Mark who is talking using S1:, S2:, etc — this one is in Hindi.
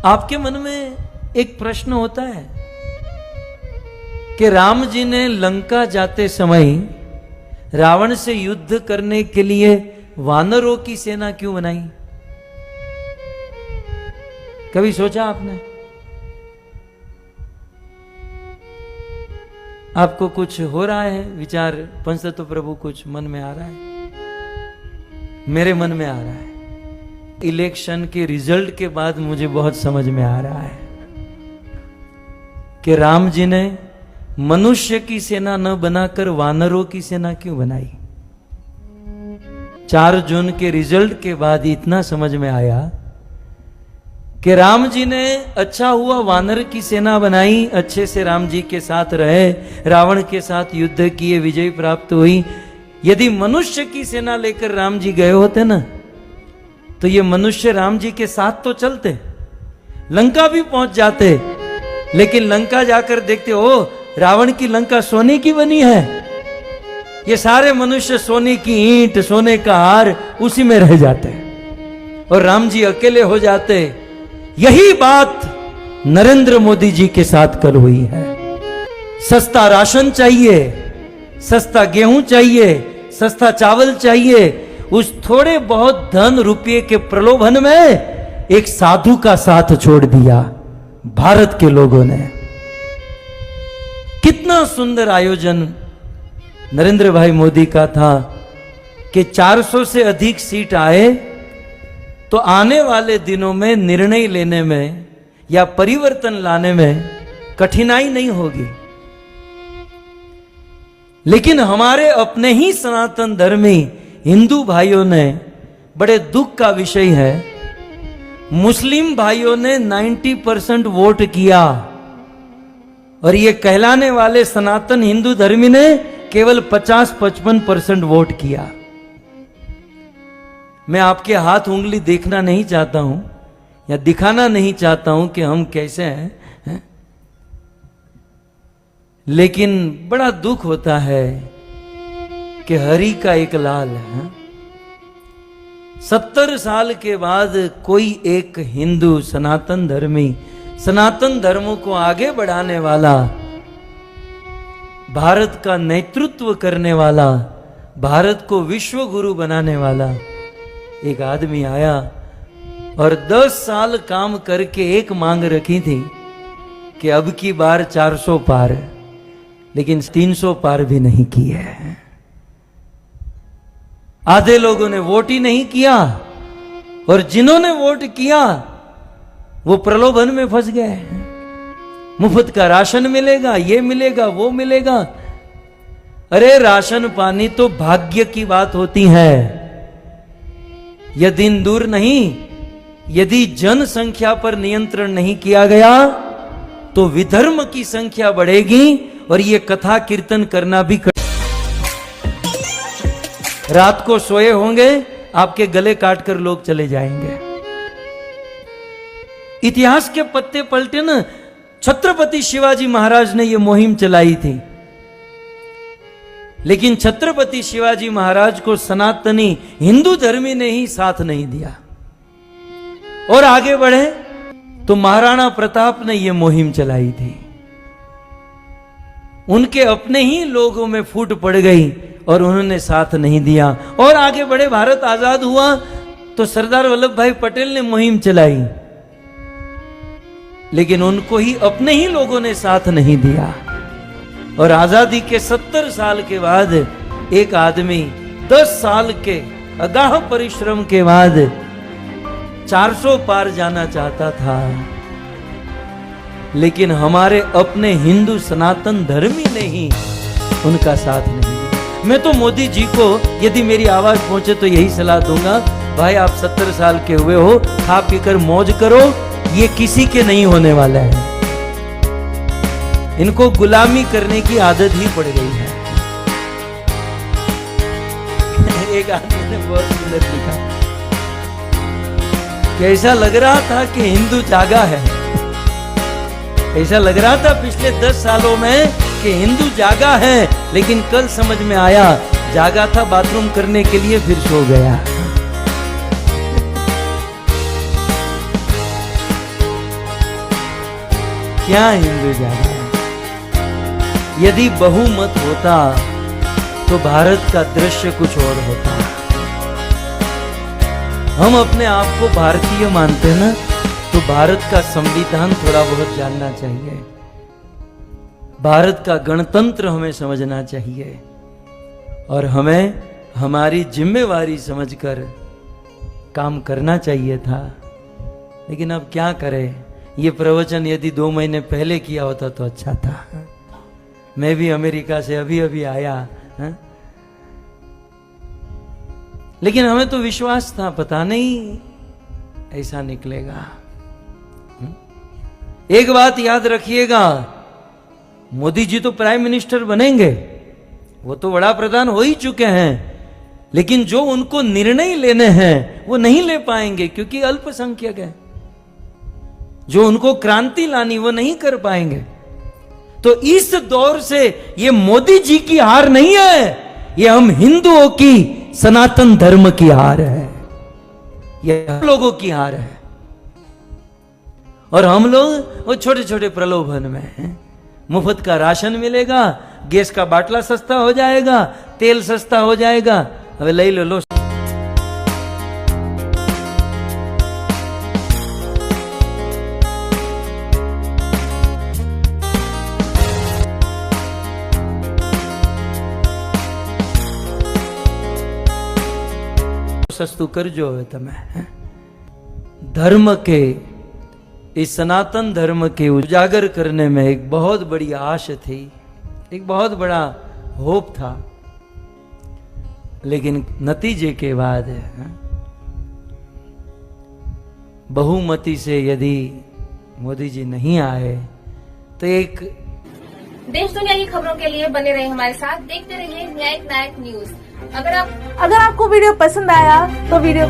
S1: आपके मन में एक प्रश्न होता है कि राम जी ने लंका जाते समय रावण से युद्ध करने के लिए वानरों की सेना क्यों बनाई? कभी सोचा आपने? आपको कुछ हो रहा है विचार? पंचतत्व प्रभु कुछ मन में आ रहा है? मेरे मन में आ रहा है। इलेक्शन के रिजल्ट के बाद मुझे बहुत समझ में आ रहा है कि राम जी ने मनुष्य की सेना न बनाकर वानरों की सेना क्यों बनाई। 4 जून के रिजल्ट के बाद इतना समझ में आया कि राम जी ने अच्छा हुआ वानर की सेना बनाई, अच्छे से राम जी के साथ रहे, रावण के साथ युद्ध किए, विजय प्राप्त हुई। यदि मनुष्य की सेना लेकर राम जी गए होते ना, तो ये मनुष्य राम जी के साथ तो चलते, लंका भी पहुंच जाते, लेकिन लंका जाकर देखते ओ रावण की लंका सोने की बनी है, ये सारे मनुष्य सोने की ईंट, सोने का हार, उसी में रह जाते और राम जी अकेले हो जाते। यही बात नरेंद्र मोदी जी के साथ कल हुई है। सस्ता राशन चाहिए, सस्ता गेहूं चाहिए, सस्ता चावल चाहिए, उस थोड़े बहुत धन रुपये के प्रलोभन में एक साधु का साथ छोड़ दिया भारत के लोगों ने। कितना सुंदर आयोजन नरेंद्र भाई मोदी का था कि 400 से अधिक सीट आए तो आने वाले दिनों में निर्णय लेने में या परिवर्तन लाने में कठिनाई नहीं होगी। लेकिन हमारे अपने ही सनातन धर्मी हिंदू भाइयों ने, बड़े दुख का विषय है, मुस्लिम भाइयों ने 90% वोट किया और ये कहलाने वाले सनातन हिंदू धर्मी ने केवल 50-55% वोट किया। मैं आपके हाथ उंगली देखना नहीं चाहता हूं या दिखाना नहीं चाहता हूं कि हम कैसे हैं, लेकिन बड़ा दुख होता है कि हरि का एक लाल है। 70 साल के बाद कोई एक हिंदू सनातन धर्मी, सनातन धर्म को आगे बढ़ाने वाला, भारत का नेतृत्व करने वाला, भारत को विश्व गुरु बनाने वाला एक आदमी आया और 10 साल काम करके एक मांग रखी थी कि अब की बार 400 पार, लेकिन 300 पार भी नहीं की है। आधे लोगों ने वोट ही नहीं किया और जिन्होंने वोट किया वो प्रलोभन में फंस गए। मुफ्त का राशन मिलेगा, ये मिलेगा, वो मिलेगा। अरे राशन पानी तो भाग्य की बात होती है। यह दिन दूर नहीं, यदि जनसंख्या पर नियंत्रण नहीं किया गया तो विधर्म की संख्या बढ़ेगी और ये कथा कीर्तन करना भी रात को सोए होंगे, आपके गले काटकर लोग चले जाएंगे। इतिहास के पत्ते पलटे न। छत्रपति शिवाजी महाराज ने यह मुहिम चलाई थी, लेकिन छत्रपति शिवाजी महाराज को सनातनी हिंदू धर्मी ने ही साथ नहीं दिया और आगे बढ़े तो महाराणा प्रताप ने यह मुहिम चलाई थी। उनके अपने ही लोगों में फूट पड़ गई और उन्होंने साथ नहीं दिया और आगे बढ़े। भारत आजाद हुआ तो सरदार वल्लभ भाई पटेल ने मुहिम चलाई, लेकिन उनको ही अपने ही लोगों ने साथ नहीं दिया। और आजादी के 70 साल के बाद एक आदमी 10 साल के अगाह परिश्रम के बाद 400 पार जाना चाहता था, लेकिन हमारे अपने हिंदू सनातन धर्मी ने ही उनका साथ नहीं दिया। मैं तो मोदी जी को यदि मेरी आवाज पहुंचे तो यही सलाह दूंगा, भाई आप 70 साल के हुए हो, खा पीकर मौज करो, ये किसी के नहीं होने वाला है। इनको गुलामी करने की आदत ही पड़ गई है। एक आदमी ने बहुत सुंदर लिखा कि ऐसा लग रहा था कि हिंदू जागा है। ऐसा लग रहा था पिछले 10 सालों में कि हिंदू जागा है, लेकिन कल समझ में आया जागा था बाथरूम करने के लिए, फिर सो गया। क्या हिंदू ज्यादा है। यदि बहुमत होता तो भारत का दृश्य कुछ और होता। हम अपने आप को भारतीय मानते हैं ना, तो भारत का संविधान थोड़ा बहुत जानना चाहिए, भारत का गणतंत्र हमें समझना चाहिए, और हमें हमारी जिम्मेवारी समझकर काम करना चाहिए था। लेकिन अब क्या करें, ये प्रवचन यदि 2 महीने पहले किया होता तो अच्छा था। मैं भी अमेरिका से अभी अभी आया, है? लेकिन हमें तो विश्वास था, पता नहीं ऐसा निकलेगा। एक बात याद रखिएगा, मोदी जी तो प्राइम मिनिस्टर बनेंगे, वो तो बड़ा प्रधान हो ही चुके हैं, लेकिन जो उनको निर्णय लेने हैं वो नहीं ले पाएंगे क्योंकि अल्पसंख्यक है। जो उनको क्रांति लानी वो नहीं कर पाएंगे। तो इस दौर से ये मोदी जी की हार नहीं है, ये हम हिंदुओं की सनातन धर्म की हार है, ये हम लोगों की हार है। और हम लोग वो छोटे छोटे प्रलोभन में हैं। मुफ्त का राशन मिलेगा, गैस का बाटला सस्ता हो जाएगा, तेल सस्ता हो जाएगा, अब ले लो। सस्तु कर जो है तमें धर्म के, इस सनातन धर्म के उजागर करने में एक बहुत बड़ी आश थी, एक बहुत बड़ा होप था। लेकिन नतीजे के बाद बहुमति से यदि मोदी जी नहीं आए तो एक
S2: देश दुनिया की खबरों के लिए बने रहे हमारे साथ, देखते रहिए न्यायिक नायक न्यूज। अगर आपको वीडियो पसंद आया तो वीडियो